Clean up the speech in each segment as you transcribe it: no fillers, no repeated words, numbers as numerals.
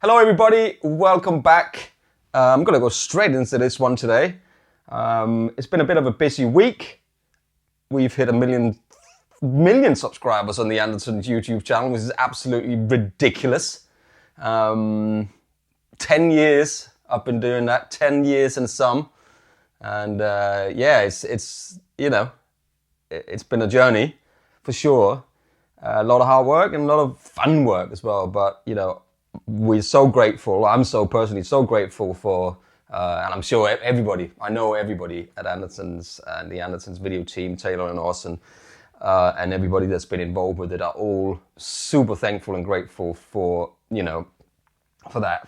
Hello everybody, welcome back. I'm going to go straight into this one today. It's been a bit of a busy week. We've hit a million subscribers on the Anderson's YouTube channel, which is absolutely ridiculous. 10 years I've been doing that, 10 years and some. And yeah, it's been a journey for sure. A lot of hard work and a lot of fun work as well, but we're so grateful. I'm so personally so grateful for, and I'm sure everybody, I know everybody at Anderson's and the Anderson's video team, Taylor and Austin, and everybody that's been involved with it are all super thankful and grateful for, for that,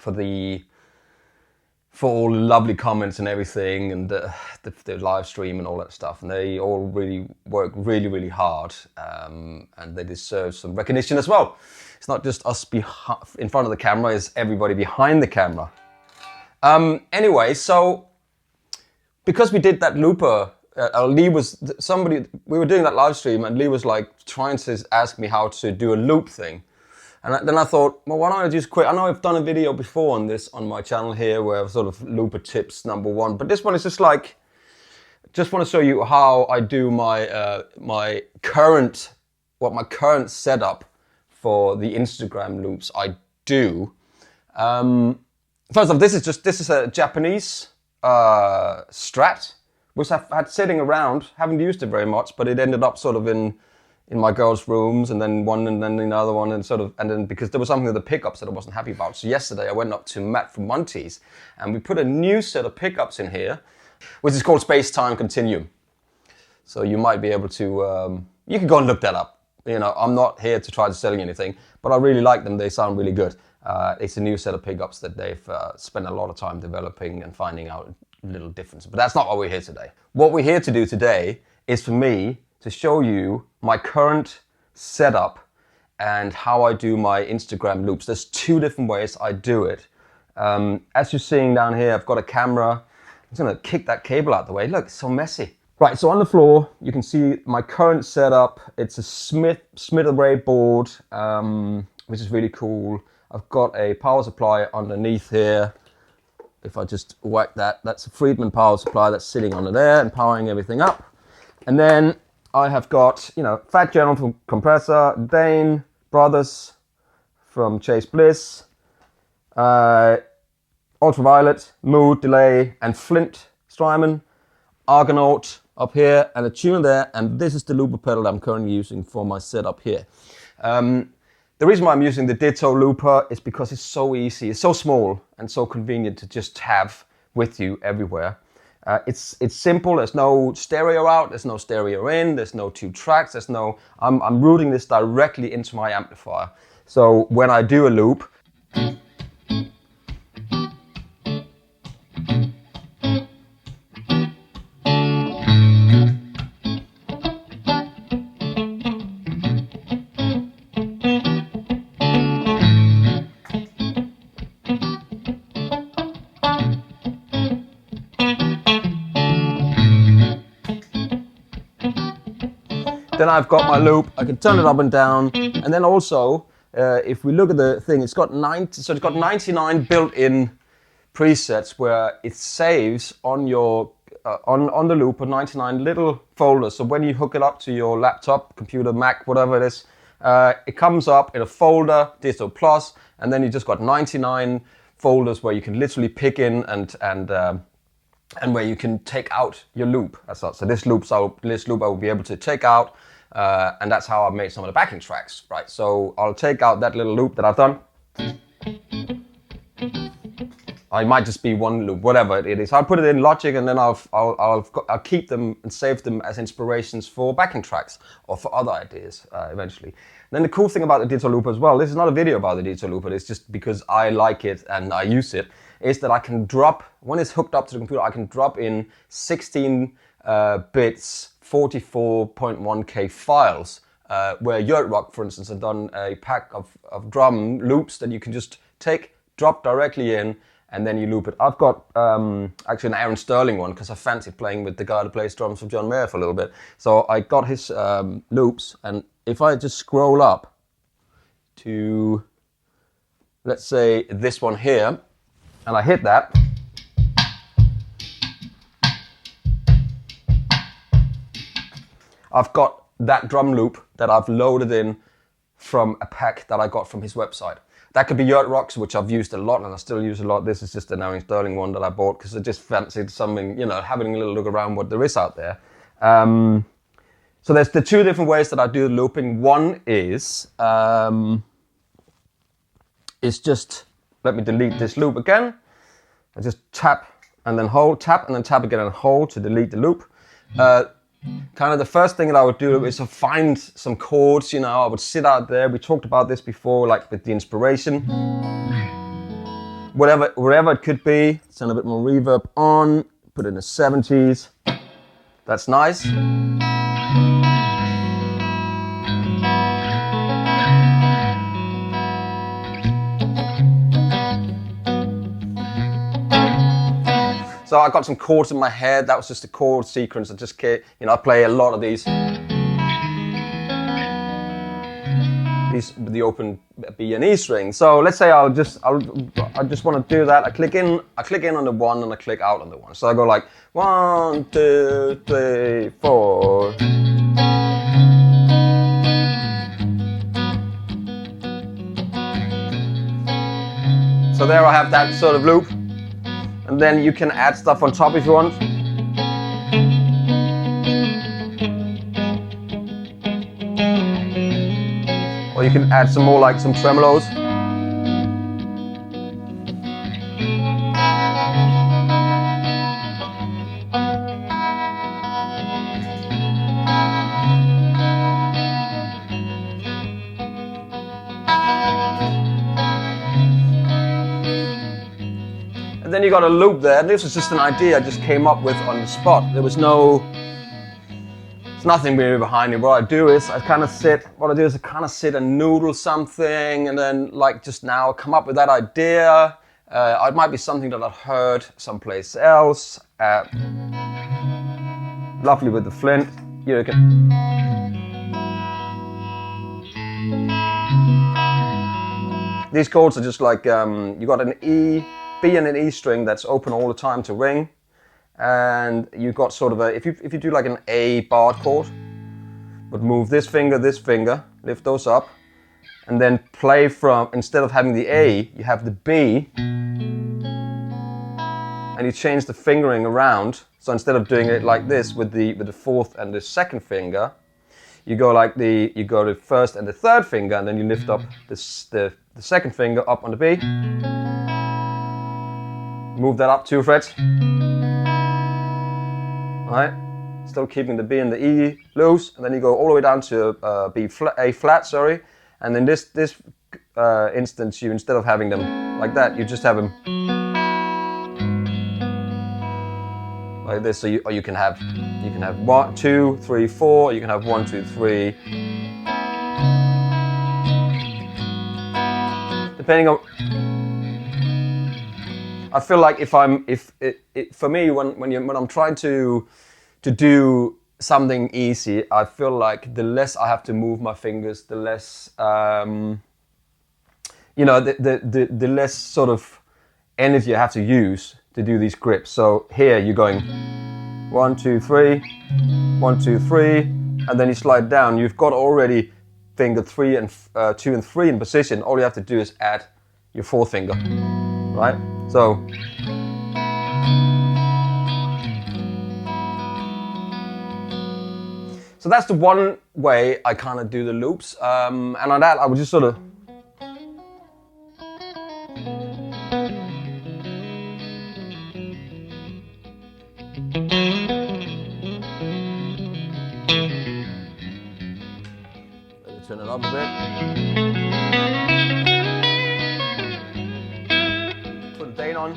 for all the lovely comments and everything, and the live stream and all that stuff. And they all really work really hard, and they deserve some recognition as well. It's not just us in front of the camera, it's everybody behind the camera. Anyway, so because we did that looper, Lee was we were doing that live stream, and Lee was like trying to ask me how to do a loop thing. And then I thought, well, why don't I just quit? I know I've done a video before on this on my channel here where I've sort of looper tips #1, but this one is just like, just want to show you how I do my current setup for the Instagram loops I do. First off, this is a Japanese Strat, which I've had sitting around, haven't used it very much, but it ended up sort of in my girls' rooms, and then one, and then another one, and then because there was something with the pickups that I wasn't happy about. So yesterday I went up to Matt from Monty's, and we put a new set of pickups in here, which is called Space Time Continuum. So you might be able to, you can go and look that up. I'm not here to try to sell you anything, but I really like them. They sound really good. It's a new set of pickups that they've spent a lot of time developing and finding out little differences. But that's not what we're here today. What we're here to do today is for me to show you my current setup and how I do my Instagram loops. There's two different ways I do it. As you're seeing down here, I've got a camera. I'm just gonna kick that cable out the way. Look, it's so messy. Right, so on the floor, you can see my current setup. It's a Smith array board, which is really cool. I've got a power supply underneath here. If I just whack that, that's a Friedman power supply that's sitting under there and powering everything up. And then I have got, Fat General from Compressor, Dane Brothers from Chase Bliss, Ultraviolet, Mood, Delay, and Flint Strymon, Argonaut up here, and a tuner there, and this is the looper pedal I'm currently using for my setup here. The reason why I'm using the Ditto looper is because it's so easy, it's so small and so convenient to just have with you everywhere. It's simple. There's no stereo out, there's no stereo in, there's no two tracks, I'm routing this directly into my amplifier. So when I do a loop, then I've got my loop, I can turn it up and down, and then also, if we look at the thing, it's got 99 built-in presets where it saves on your on the looper 99 little folders. So when you hook it up to your laptop, computer, Mac, whatever it is, it comes up in a folder, Ditto Plus, and then you just got 99 folders where you can literally pick in and where you can take out your loop as such. So this loop I will be able to take out, and that's how I've made some of the backing tracks, right? So I'll take out that little loop that I've done. It might just be one loop, whatever it is. I'll put it in Logic, and then I'll keep them and save them as inspirations for backing tracks or for other ideas eventually. Then the cool thing about the Ditto looper as well, this is not a video about the Ditto looper, it's just because I like it and I use it, is that I can drop, when it's hooked up to the computer, I can drop in 16 bits, 44.1K files, where Yurt Rock, for instance, have done a pack of drum loops that you can just take, drop directly in, and then you loop it. I've got actually an Aaron Sterling one because I fancied playing with the guy that plays drums for John Mayer for a little bit. So I got his loops, and if I just scroll up to let's say this one here, and I hit that, I've got that drum loop that I've loaded in from a pack that I got from his website. That could be Yurt Rocks, which I've used a lot and I still use a lot. This is just an Aaron Sterling one that I bought because I just fancied something, you know, having a little look around what there is out there. So there's the two different ways that I do looping. One is just, let me delete this loop again. I just tap and then hold, tap and then tap again and hold to delete the loop. Kind of the first thing that I would do is to find some chords, you know, I would sit out there. We talked about this before, like with the inspiration. Whatever it could be, send a bit more reverb on, put it in the 70s. That's nice. So I got some chords in my head. That was just a chord sequence. I just, you know, I play a lot of these with the open B and E string. So let's say I just want to do that. I click in on the one and I click out on the one. So I go like 1, 2, 3, 4. So there I have that sort of loop. And then you can add stuff on top if you want. Or you can add some more, like some tremolos. And then you got a loop there. This was just an idea I just came up with on the spot. There's nothing really behind it. What I do is I kind of sit and noodle something, and then like just now come up with that idea. It might be something that I've heard someplace else. Lovely with the flint. You can. These chords are just like you got an E, B and an E string that's open all the time to ring, and you've got sort of a, if you do like an A barred chord, but move this finger, lift those up, and then play from, instead of having the A, you have the B, and you change the fingering around. So instead of doing it like this with the fourth and the second finger, you go like you go the first and the third finger, and then you lift up the second finger up on the B. Move that up 2 frets. Alright, still keeping the B and the E loose, and then you go all the way down to A flat, sorry. And in this instance, you, instead of having them like that, you just have them like this. So you can have 1, 2, 3, 4. You can have 1, 2, 3. Depending on. I feel like for me when I'm trying to do something easy, I feel like the less I have to move my fingers, the less you know, the less sort of energy I have to use to do these grips. So here you're going 1, 2, 3, 1, 2, 3, and then you slide down. You've got already finger 3 and 2 and 3 in position. All you have to do is add your fourth finger, right? So that's the one way I kind of do the loops, and on that I would just sort of turn it up a bit. Put the gain on.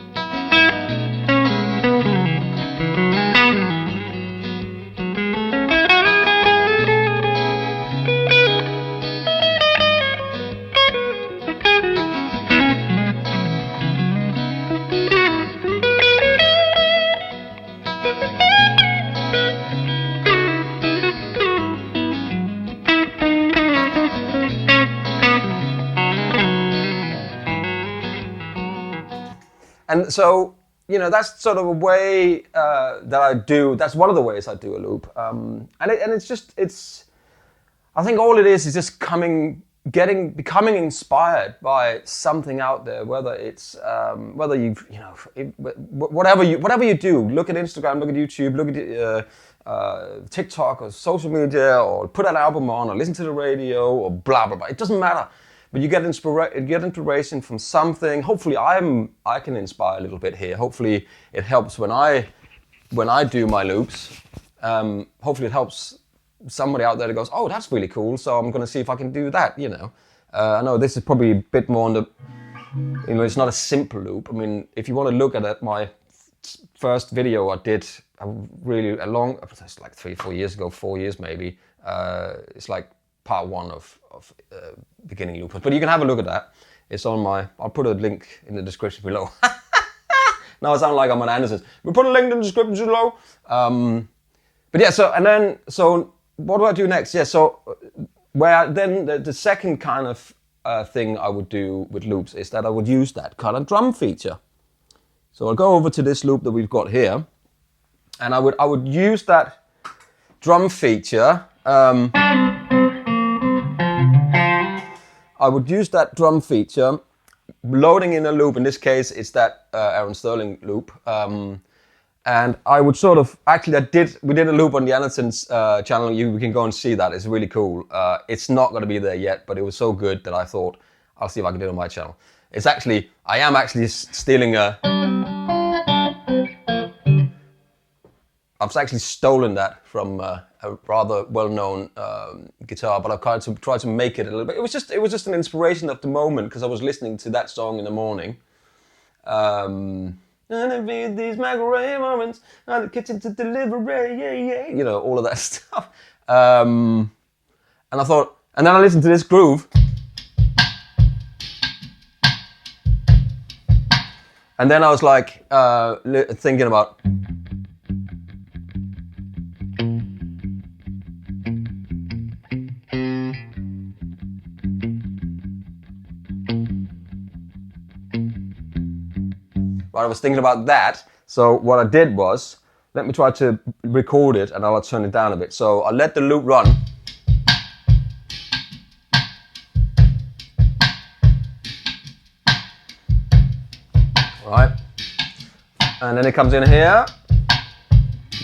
And so, you know, that's sort of a way that I do. That's one of the ways I do a loop. And it's. I think all it is just becoming inspired by something out there. Whether it's whether whatever you do. Look at Instagram, look at YouTube, look at TikTok or social media, or put an album on, or listen to the radio, or blah blah blah. It doesn't matter. But you get inspiration from something. Hopefully, I can inspire a little bit here. Hopefully, it helps when I do my loops. Hopefully, it helps somebody out there that goes, "Oh, that's really cool." So I'm going to see if I can do that. You know, I know this is probably a bit more on the. You know, it's not a simple loop. I mean, if you want to look at it, my first video I did it's like 3-4 years ago, 4 years maybe. It's like part one of beginning loopers, but you can have a look at that. It's on I'll put a link in the description below. Now I sound like I'm on Anderson's. We'll put a link in the description below. But yeah, so what do I do next? Yeah, so the second kind of thing I would do with loops is that I would use that kind of drum feature. So I'll go over to this loop that we've got here, and I would use that drum feature. I would use that drum feature, loading in a loop. In this case, it's that Aaron Sterling loop. And I would sort of, actually we did a loop on the Anderson's channel. We can go and see that. It's really cool. It's not going to be there yet, but it was so good that I thought, I'll see if I can do it on my channel. I am actually stealing I've actually stolen that from a rather well-known guitar, but I've tried to make it a little bit. It was just an inspiration of the moment, because I was listening to that song in the morning. And these microwave moments, on the kitchen to deliver, yeah, you know, all of that stuff. And I thought, and then I listened to this groove, and then I was like thinking about. I was thinking about that, so what I did was, let me try to record it and I'll turn it down a bit. So I'll let the loop run. Right, and then it comes in here.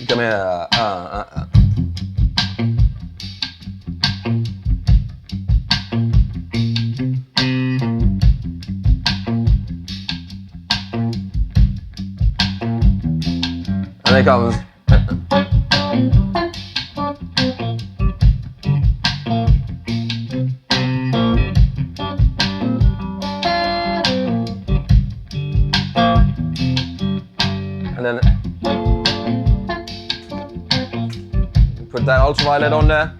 Come here. And then it comes. And then put that ultraviolet on there.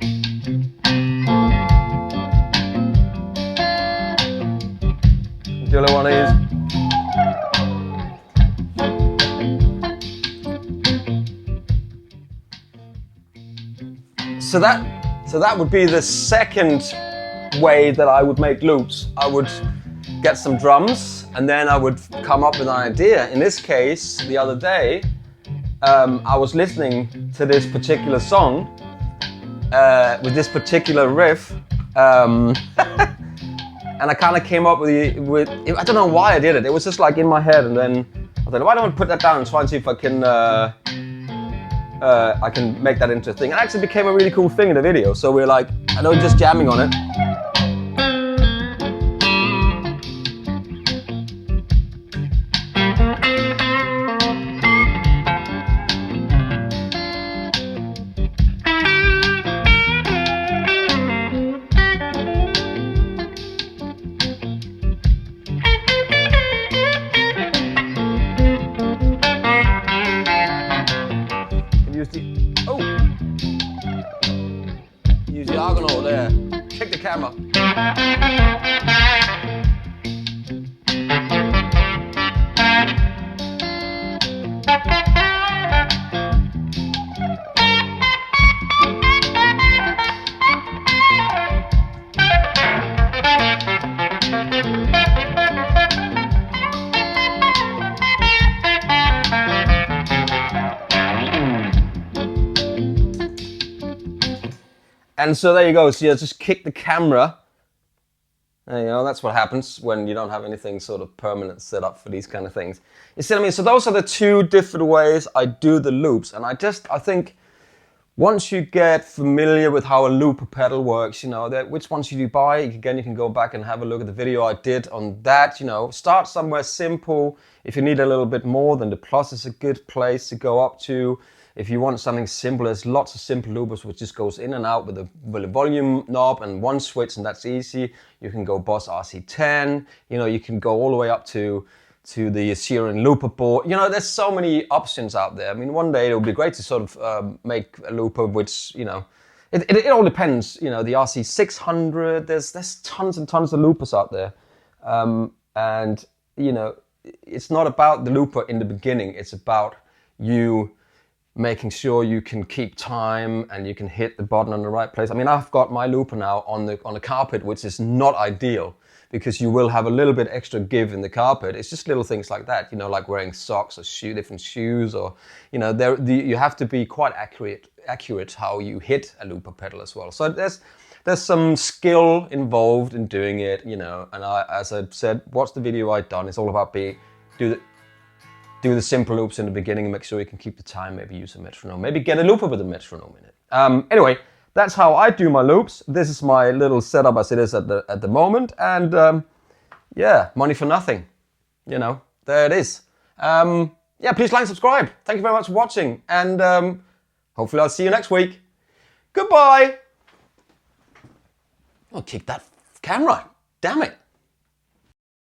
Do a little one of these. So that would be the second way that I would make loops. I would get some drums and then I would come up with an idea. In this case, the other day, I was listening to this particular song with this particular riff, and I kind of came up with I don't know why I did it. It was just like in my head, and then I thought, why don't I put that down and try and see if I can make that into a thing. It actually became a really cool thing in the video. So we're like, I know, just jamming on it. Use the Argonaut there. Kick the camera. And so there you go. So you just kick the camera. There you go. That's what happens when you don't have anything sort of permanent set up for these kind of things. You see what I mean? So those are the two different ways I do the loops. And I think once you get familiar with how a looper pedal works, you know, which ones you buy, again, you can go back and have a look at the video I did on that. You know, start somewhere simple. If you need a little bit more, then the Plus is a good place to go up to. If you want something simple, there's lots of simple loopers which just goes in and out with a volume knob and one switch, and that's easy. You can go Boss RC10. You know, you can go all the way up to the Syrian looper board. You know, there's so many options out there. I mean, one day it would be great to sort of make a looper which, you know, it all depends. You know, the RC600, there's tons and tons of loopers out there. And, you know, it's not about the looper in the beginning. It's about you making sure you can keep time and you can hit the button on the right place. I mean, I've got my looper now on the carpet, which is not ideal because you will have a little bit extra give in the carpet. It's just little things like that, you know, like wearing socks or different shoes, or, you know, you have to be quite accurate how you hit a looper pedal as well. So there's some skill involved in doing it, you know, and as I said, watch the video I've done. It's all about do the simple loops in the beginning and make sure you can keep the time, maybe use a metronome, maybe get a looper with a metronome in it. Anyway, that's how I do my loops. This is my little setup as it is at the moment, and yeah, money for nothing, you know, there it is. Yeah, please like and subscribe. Thank you very much for watching, and hopefully I'll see you next week. Goodbye. I'll kick that camera, damn it.